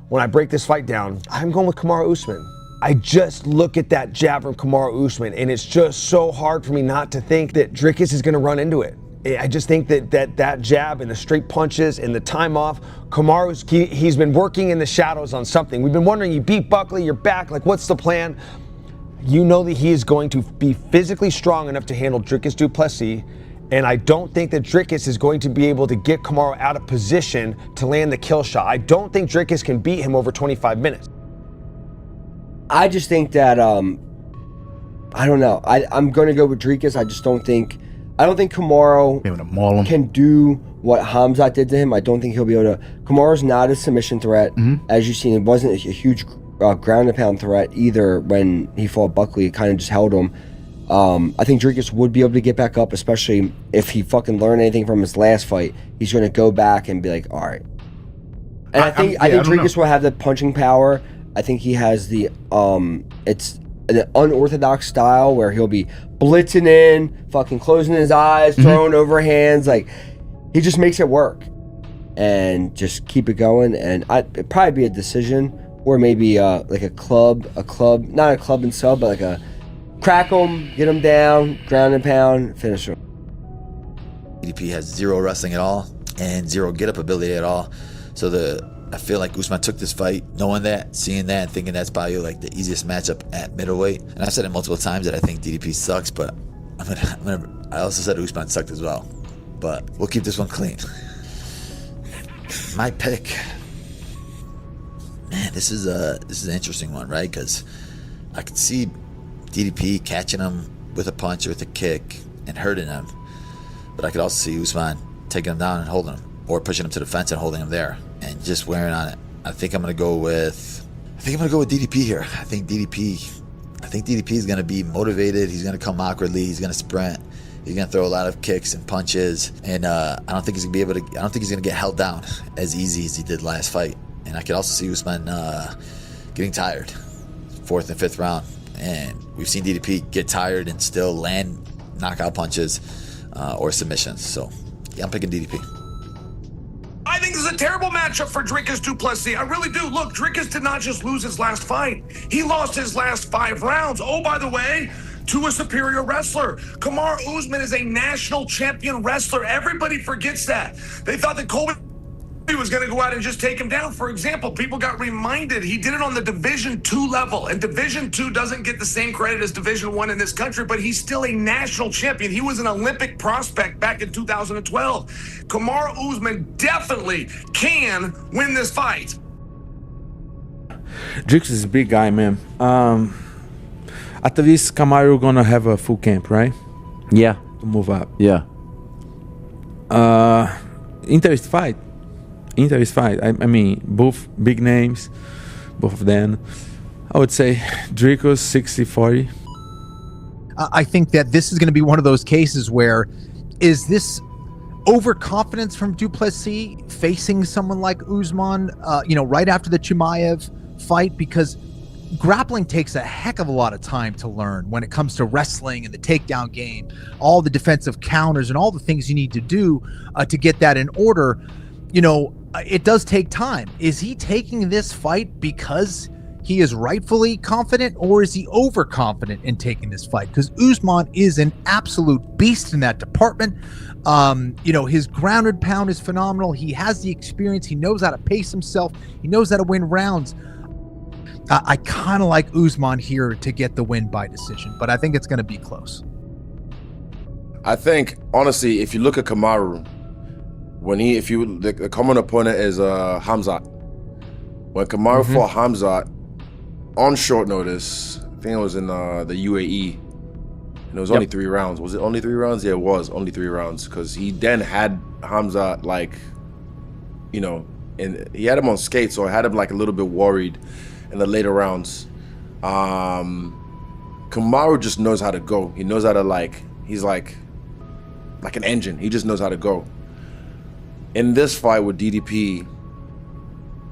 When I break this fight down, I'm going with Kamaru Usman. I just look at that jab from Kamaru Usman, and it's just so hard for me not to think that Dricus is going to run into it. I just think that jab and the straight punches and the time off, he's been working in the shadows on something. We've been wondering, you beat Buckley, you're back, like what's the plan? You know that he is going to be physically strong enough to handle Dricus Du Plessis, and I don't think that Dricus is going to be able to get Kamaru out of position to land the kill shot. I don't think Dricus can beat him over 25 minutes. I just think that, I don't know. I'm going to go with Dricus. I don't think Kamaru can do what Khamzat did to him. I don't think he'll be able to. Kamaru's not a submission threat. As you've seen, it wasn't a huge ground and pound threat either when he fought Buckley. It kind of just held him. I think Dricus would be able to get back up, especially if he fucking learned anything from his last fight. He's going to go back and be like, all right. And I think Dricus will have the punching power. I think he has the it's an unorthodox style where he'll be blitzing in, fucking closing his eyes, throwing overhands. Like, he just makes it work and just keep it going. And it'd probably be a decision, or maybe like a club, not a club and sub, but like a crack him, get him down, ground and pound, finish him. DDP has zero wrestling at all and zero get-up ability at all. So I feel like Usman took this fight knowing that, seeing that, and thinking that's probably like the easiest matchup at middleweight. And I've said it multiple times that I think DDP sucks, but I also said Usman sucked as well. But we'll keep this one clean. My pick, man, this is an interesting one, right? Because I could see DDP catching him with a punch or with a kick and hurting him, but I could also see Usman taking him down and holding him, or pushing him to the fence and holding him there and just wearing on it. I think I'm gonna go with DDP here. I think DDP is gonna be motivated. He's gonna come awkwardly. He's gonna sprint. He's gonna throw a lot of kicks and punches, and I don't think he's gonna get held down as easy as he did last fight. And I could also see Usman getting tired, 4th and 5th round. And we've seen DDP get tired and still land knockout punches or submissions. So, yeah, I'm picking DDP. I think this is a terrible matchup for Dricus Du Plessis. I really do. Look, Dricus did not just lose his last fight. He lost his last 5 rounds. Oh, by the way, to a superior wrestler. Kamaru Usman is a national champion wrestler. Everybody forgets that. They thought that Colby was going to go out and just take him down. For example, people got reminded he did it on the Division II level, and Division II doesn't get the same credit as Division I in this country, but he's still a national champion. He was an Olympic prospect back in 2012. Kamaru Usman definitely can win this fight. Dricus is a big guy, man. At least Kamaru gonna have a full camp, right? Yeah. To move up. Yeah. Interesting fight. I mean, both big names, both of them. I would say Dricus 60-40. I think that this is going to be one of those cases where, is this overconfidence from Du Plessis facing someone like Usman, right after the Chimaev fight? Because grappling takes a heck of a lot of time to learn when it comes to wrestling and the takedown game, all the defensive counters and all the things you need to do to get that in order. It does take time. Is he taking this fight because he is rightfully confident, or is he overconfident in taking this fight? Because Usman is an absolute beast in that department. His grounded pound is phenomenal. He has the experience. He knows how to pace himself. He knows how to win rounds. I kind of like Usman here to get the win by decision, but I think it's going to be close. I think, honestly, if you look at Kamaru, the common opponent is Khamzat. When Kamaru fought Khamzat on short notice, I think it was in the UAE, and it was only 3 rounds. Was it only 3 rounds? Yeah, it was only 3 rounds, because he then had Khamzat and he had him on skates, so I had him like a little bit worried in the later rounds. Kamaru just knows how to go. He knows how to he's like an engine. He just knows how to go. In this fight with DDP,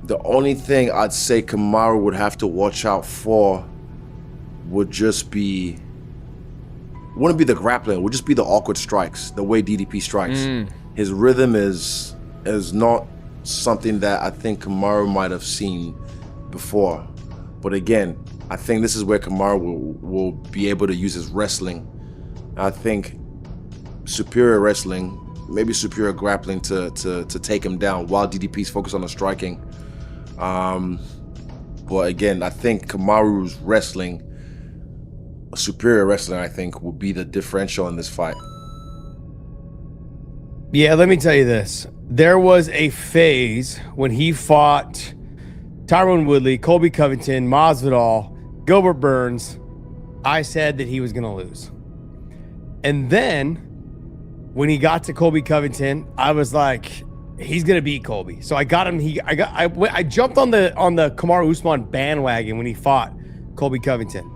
the only thing I'd say Kamaru would have to watch out for would just be, wouldn't be the grappling, it would just be the awkward strikes, the way DDP strikes. His rhythm is not something that I think Kamaru might have seen before. But again, I think this is where Kamaru will be able to use his wrestling. I think superior wrestling, maybe superior grappling to take him down while DDP's focused on the striking. But again, I think Kamaru's wrestling, superior wrestling, I think, will be the differential in this fight. Yeah, let me tell you this. There was a phase when he fought Tyron Woodley, Colby Covington, Masvidal, Gilbert Burns. I said that he was going to lose. And then when he got to Colby Covington, I was like, he's going to beat Colby. So I got him. I jumped on the Kamaru Usman bandwagon when he fought Colby Covington.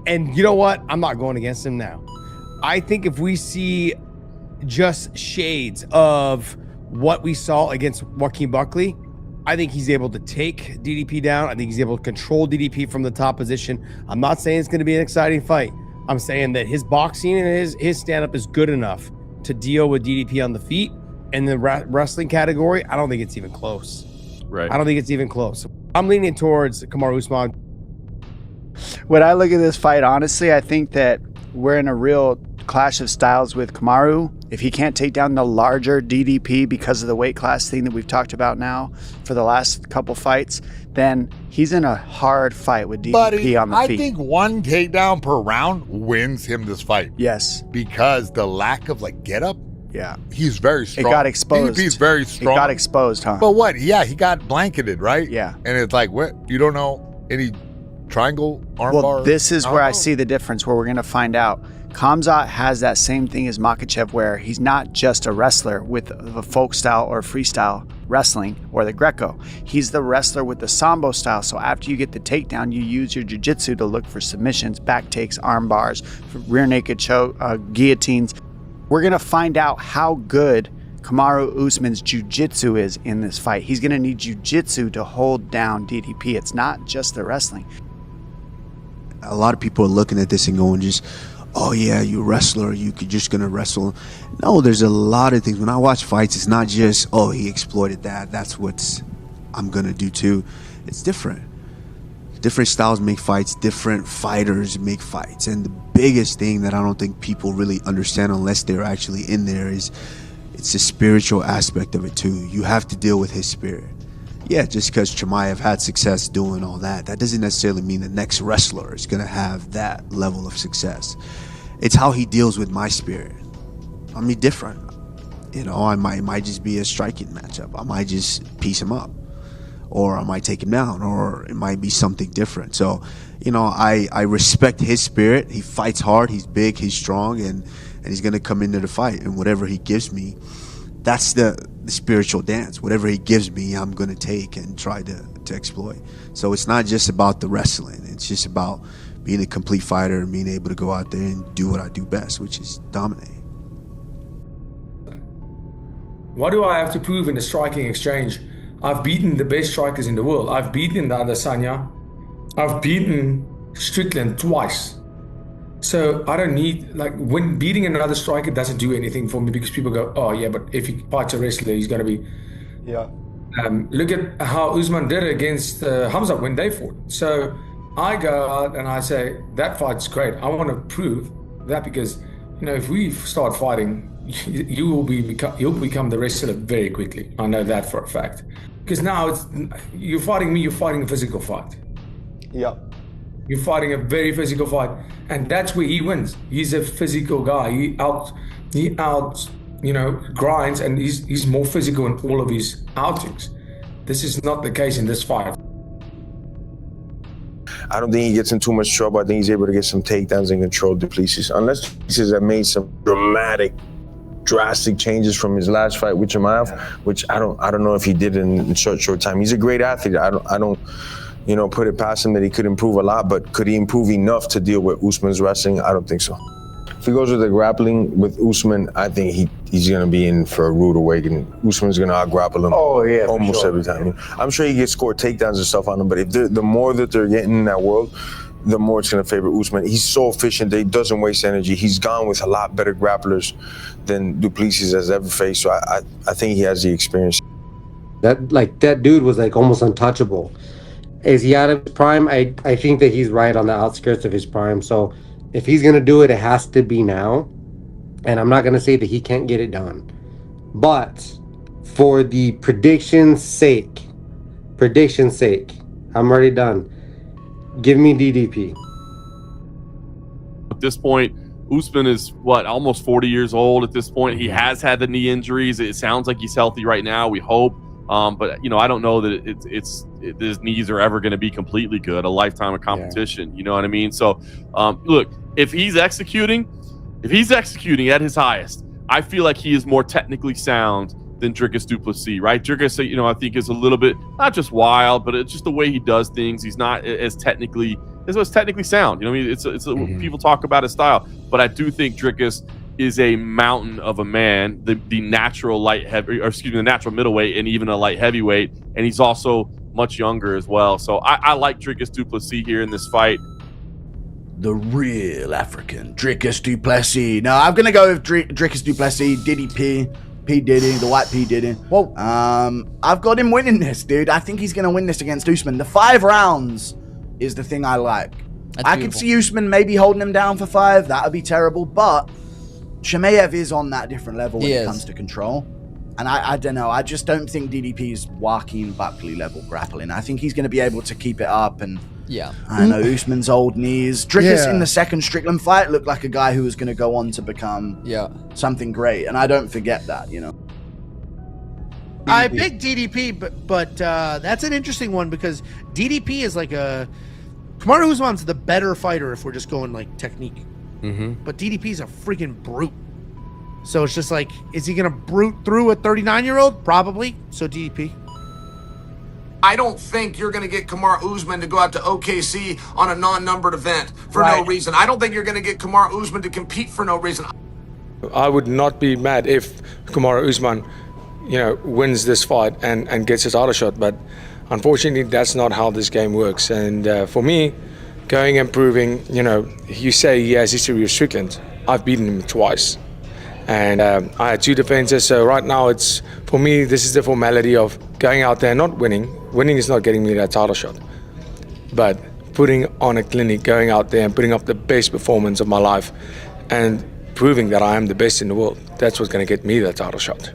And you know what? I'm not going against him now. I think if we see just shades of what we saw against Joaquin Buckley, I think he's able to take DDP down. I think he's able to control DDP from the top position. I'm not saying it's going to be an exciting fight. I'm saying that his boxing and his stand-up is good enough to deal with DDP on the feet. In the wrestling category, I don't think it's even close. Right. I don't think it's even close. I'm leaning towards Kamaru Usman. When I look at this fight, honestly, I think that we're in a real clash of styles with Kamaru. If he can't take down the larger DDP because of the weight class thing that we've talked about now for the last couple fights, then he's in a hard fight with DDP on the feet. I think one takedown per round wins him this fight. Yes. Because the lack of get up, yeah, he's very strong. It got exposed. DDP's very strong. It got exposed, huh? But what? Yeah, he got blanketed, right? Yeah. And it's like, what? You don't know any triangle armbar? Well, this is where I see the difference, where we're going to find out. Khamzat has that same thing as Makhachev, where he's not just a wrestler with a folk style or freestyle wrestling or the Greco. He's the wrestler with the Sambo style. So after you get the takedown, you use your jiu-jitsu to look for submissions, back takes, arm bars, rear naked choke, guillotines. We're going to find out how good Kamaru Usman's jiu-jitsu is in this fight. He's going to need jiu-jitsu to hold down DDP. It's not just the wrestling. A lot of people are looking at this and going just, oh yeah, you're a wrestler, you're just gonna wrestle. No, there's a lot of things. When I watch fights, it's not just, oh, he exploited that, that's what I'm gonna do too. It's different. Different styles make fights, different fighters make fights. And the biggest thing that I don't think people really understand unless they're actually in there is it's the spiritual aspect of it too. You have to deal with his spirit. Yeah, just because Chimaev had success doing all that, that doesn't necessarily mean the next wrestler is going to have that level of success. It's how he deals with my spirit. I mean, different. You know, it might just be a striking matchup. I might just piece him up. Or I might take him down. Or it might be something different. So, you know, I respect his spirit. He fights hard. He's big. He's strong. And he's going to come into the fight. And whatever he gives me, that's the spiritual dance. Whatever he gives me, I'm going to take and try to exploit. So it's not just about the wrestling. It's just about being a complete fighter and being able to go out there and do what I do best, which is dominate. What do I have to prove in the striking exchange? I've beaten the best strikers in the world. I've beaten the Adesanya. I've beaten Strickland twice. So I don't need, when beating another striker doesn't do anything for me, because people go, oh yeah, but if he fights a wrestler, he's going to be. Yeah. Look at how Usman did it against Hamza when they fought. So I go out and I say, that fight's great. I want to prove that, because, if we start fighting, you'll become the wrestler very quickly. I know that for a fact. Because now you're fighting me, you're fighting a physical fight. Yeah. You're fighting a very physical fight, and that's where he wins. He's a physical guy. He out grinds, and he's more physical in all of his outings. This is not the case in this fight. I don't think he gets in too much trouble. I think he's able to get some takedowns and control Du Plessis. Unless Du Plessis have made some drastic changes from his last fight with Chimaev, which I don't know if he did in short time. He's a great athlete. I don't put it past him that he could improve a lot, but could he improve enough to deal with Usman's wrestling? I don't think so. If he goes with the grappling with Usman, I think he's going to be in for a rude awakening. Usman's going to out-grapple him almost every time. I'm sure he gets scored takedowns and stuff on him, but if the more that they're getting in that world, the more it's going to favor Usman. He's so efficient that he doesn't waste energy. He's gone with a lot better grapplers than Du Plessis has ever faced, so I think he has the experience. That dude was like almost untouchable. Is he out of his prime? I think that he's right on the outskirts of his prime. So if he's gonna do it, it has to be now. And I'm not gonna say that he can't get it done, but for the prediction's sake, I'm already done. Give me DDP. At this point, Usman is almost 40 years old at this point. He has had the knee injuries. It sounds like he's healthy right now. We hope. But I don't know that his knees are ever going to be completely good. A lifetime of competition, you know what I mean? So, look, if he's executing at his highest, I feel like he is more technically sound than Dricus Du Plessis, right? Dricus, I think is a little bit not just wild, but it's just the way he does things. He's not as technically sound. People talk about his style, but I do think Dricus is a mountain of a man, the natural the natural middleweight and even a light heavyweight, and he's also much younger as well. So I like Dricus Du Plessis here in this fight. The real African, Dricus Du Plessis. No, I'm gonna go with Dricus Du Plessis, DDP, P Diddy, the white P Diddy. Whoa. I've got him winning this, dude. I think he's gonna win this against Usman. The 5 rounds is the thing I like. I could see Usman maybe holding him down for 5. That would be terrible, but Chimaev is on that different level when it comes to control. And I don't know. I just don't think DDP is Joaquin Buckley level grappling. I think he's going to be able to keep it up. And I don't know, Usman's old knees. Dricus in the second Strickland fight looked like a guy who was going to go on to become something great. And I don't forget that, I picked DDP, but that's an interesting one because DDP is like Kamaru Usman's the better fighter if we're just going like technique. But DDP's a freaking brute. So it's just like, is he going to brute through a 39-year-old? Probably. So DDP. I don't think you're going to get Kamaru Usman to go out to OKC on a non-numbered event for no reason. I don't think you're going to get Kamaru Usman to compete for no reason. I would not be mad if Kamaru Usman, wins this fight and gets his title shot. But unfortunately, that's not how this game works. And for me, going and proving, you say he has history with Strickland. I've beaten him twice. And I had 2 defenses, so right now for me, this is the formality of going out there and not winning. Winning is not getting me that title shot. But putting on a clinic, going out there and putting up the best performance of my life and proving that I am the best in the world, that's what's going to get me that title shot.